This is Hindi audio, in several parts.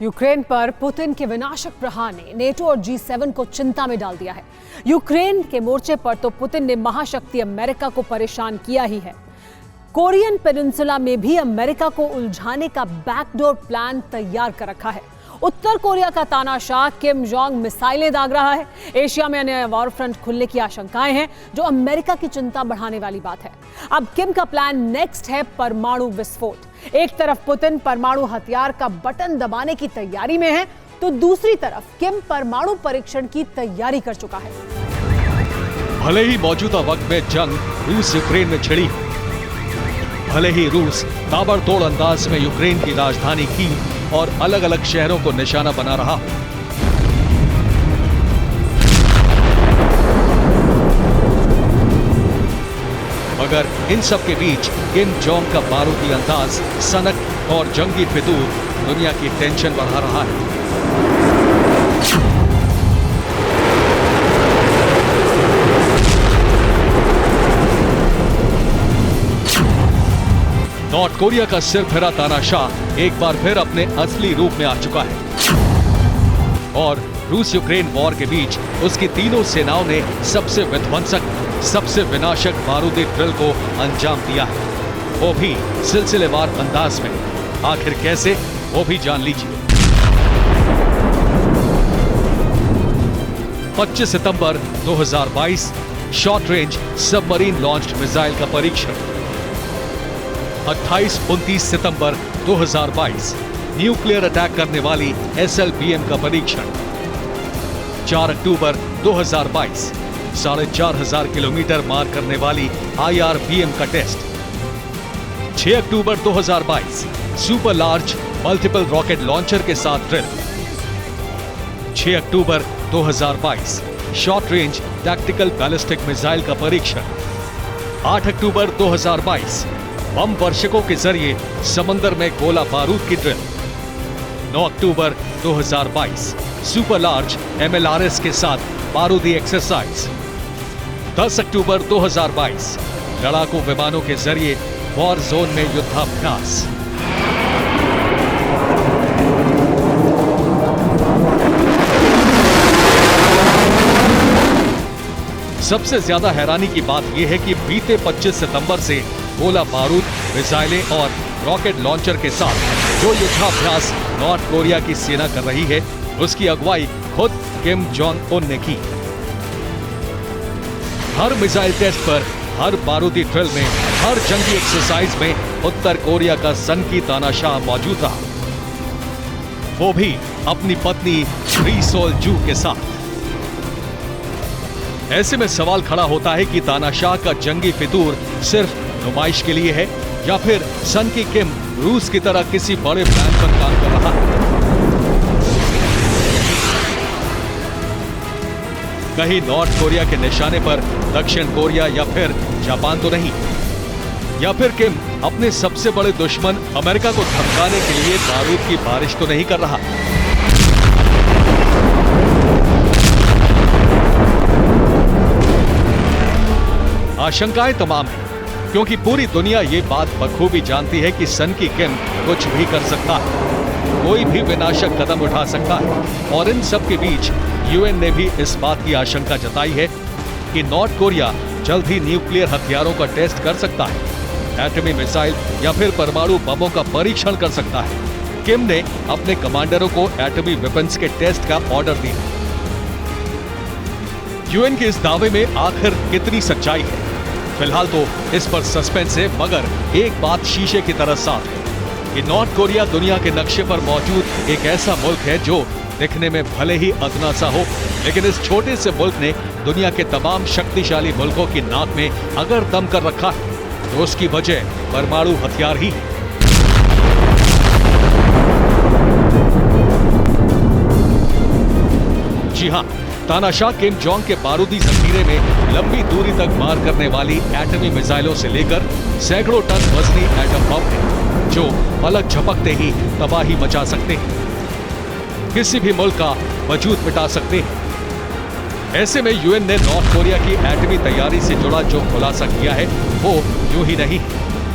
यूक्रेन पर पुतिन के विनाशक प्रहार ने नेटो और G7 को चिंता में डाल दिया है। यूक्रेन के मोर्चे पर तो पुतिन ने महाशक्ति अमेरिका को परेशान किया ही है। कोरियन पेनिनसुला में भी अमेरिका को उलझाने का बैकडोर प्लान तैयार कर रखा है। उत्तर कोरिया का तानाशाह किम जोंग मिसाइलें दाग रहा है। एशिया में नया वॉर फ्रंट खुलने की आशंकाएं हैं, जो अमेरिका की चिंता बढ़ाने वाली बात है। अब किम का प्लान नेक्स्ट है परमाणु विस्फोट। एक तरफ पुतिन परमाणु हथियार का बटन दबाने की तैयारी में है, तो दूसरी तरफ किम परमाणु परीक्षण की तैयारी कर चुका है। भले ही मौजूदा वक्त में जंग रूस यूक्रेन में छिड़ी, भले ही रूस ताबड़तोड़ अंदाज में यूक्रेन की राजधानी कीव और अलग अलग शहरों को निशाना बना रहा, मगर इन सब के बीच किम जोंग का बारूदी अंदाज, सनक और जंगी फितूर दुनिया की टेंशन बढ़ा रहा है। नॉर्थ कोरिया का सिर फिरा तानाशाह एक बार फिर अपने असली रूप में आ चुका है और रूस यूक्रेन वॉर के बीच उसकी तीनों सेनाओं ने सबसे विध्वंसक, सबसे विनाशक बारूदी ड्रिल को अंजाम दिया है, वो भी सिलसिलेवार अंदाज में। आखिर कैसे, वो भी जान लीजिए। 25 सितंबर 2022 short range submarine launched missile का परीक्षण। 28-29 सितंबर 2022 न्यूक्लियर अटैक करने वाली SLBM का परीक्षण। 4 अक्टूबर 2022 4,500 किलोमीटर मार करने वाली IRBM का टेस्ट। 6 अक्टूबर 2022 super large multiple rocket launcher के साथ ड्रिल। 6 अक्टूबर 2022 short range tactical ballistic missile का परीक्षण। 8 अक्टूबर 2022 बम वर्षकों के जरिए समंदर में गोला बारूद की ड्रिल। 9 अक्टूबर 2022 सुपर लार्ज MLRS के साथ बारूदी एक्सरसाइज। 10 अक्टूबर 2022 लड़ाकू विमानों के जरिए वॉर जोन में युद्धाभ्यास। सबसे ज्यादा हैरानी की बात यह है कि बीते 25 सितंबर से गोला बारूद, मिसाइलें और रॉकेट लॉन्चर के साथ जो युद्धाभ्यास नॉर्थ कोरिया की सेना कर रही है, उसकी अगुवाई खुद किम जोंग उन ने की। हर मिसाइल टेस्ट पर, हर बारूदी ड्रिल में, हर जंगी एक्सरसाइज में उत्तर कोरिया का सनकी तानाशाह मौजूद रहा, वो भी अपनी पत्नी री सोल जू के साथ। ऐसे में सवाल खड़ा होता है कि तानाशाह का जंगी फितूर सिर्फ नुमाइश के लिए है या फिर सन की किम रूस की तरह किसी बड़े प्लान पर काम कर रहा है। कहीं नॉर्थ कोरिया के निशाने पर दक्षिण कोरिया या फिर जापान तो नहीं, या फिर किम अपने सबसे बड़े दुश्मन अमेरिका को धमकाने के लिए बारूद की बारिश तो नहीं कर रहा। आशंकाएं तमाम हैं, क्योंकि पूरी दुनिया ये बात बखूबी जानती है कि सन की किम कुछ भी कर सकता है, कोई भी विनाशक कदम उठा सकता है। और इन सब के बीच UN ने भी इस बात की आशंका जताई है कि नॉर्थ कोरिया जल्द ही न्यूक्लियर हथियारों का टेस्ट कर सकता है, एटमी मिसाइल या फिर परमाणु बमों का परीक्षण कर सकता है। किम ने अपने कमांडरों को एटमी वेपन्स के टेस्ट का ऑर्डर दिया। UN के इस दावे में आखिर कितनी सच्चाई है, फिलहाल तो इस पर सस्पेंस है, मगर एक बात शीशे की तरह साफ है कि नॉर्थ कोरिया दुनिया के नक्शे पर मौजूद एक ऐसा मुल्क है जो दिखने में भले ही अदना सा हो, लेकिन इस छोटे से मुल्क ने दुनिया के तमाम शक्तिशाली मुल्कों की नाक में अगर दम कर रखा है, तो उसकी वजह परमाणु हथियार ही है। जी हां, तानाशाह किम जोंग के बारूदी जखीरे में लंबी दूरी तक मार करने वाली एटमी मिसाइलों से लेकर सैकड़ों टन वजनी एटम बम है, जो पलक झपकते ही तबाही मचा सकते हैं, किसी भी मुल्क का वजूद मिटा सकते हैं। ऐसे में UN ने नॉर्थ कोरिया की एटमी तैयारी से जुड़ा जो खुलासा किया है, वो यूं ही नहीं,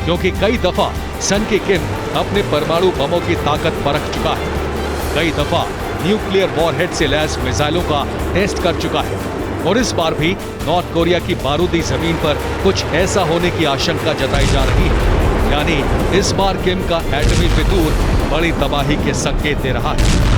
क्योंकि कई दफा सन की किम अपने परमाणु बमों की ताकत परख चुका है। कई दफा न्यूक्लियर वॉरहेड से लैस मिसाइलों का टेस्ट कर चुका है और इस बार भी नॉर्थ कोरिया की बारूदी जमीन पर कुछ ऐसा होने की आशंका जताई जा रही है। यानी इस बार किम का एटमी फितूर बड़ी तबाही के संकेत दे रहा है।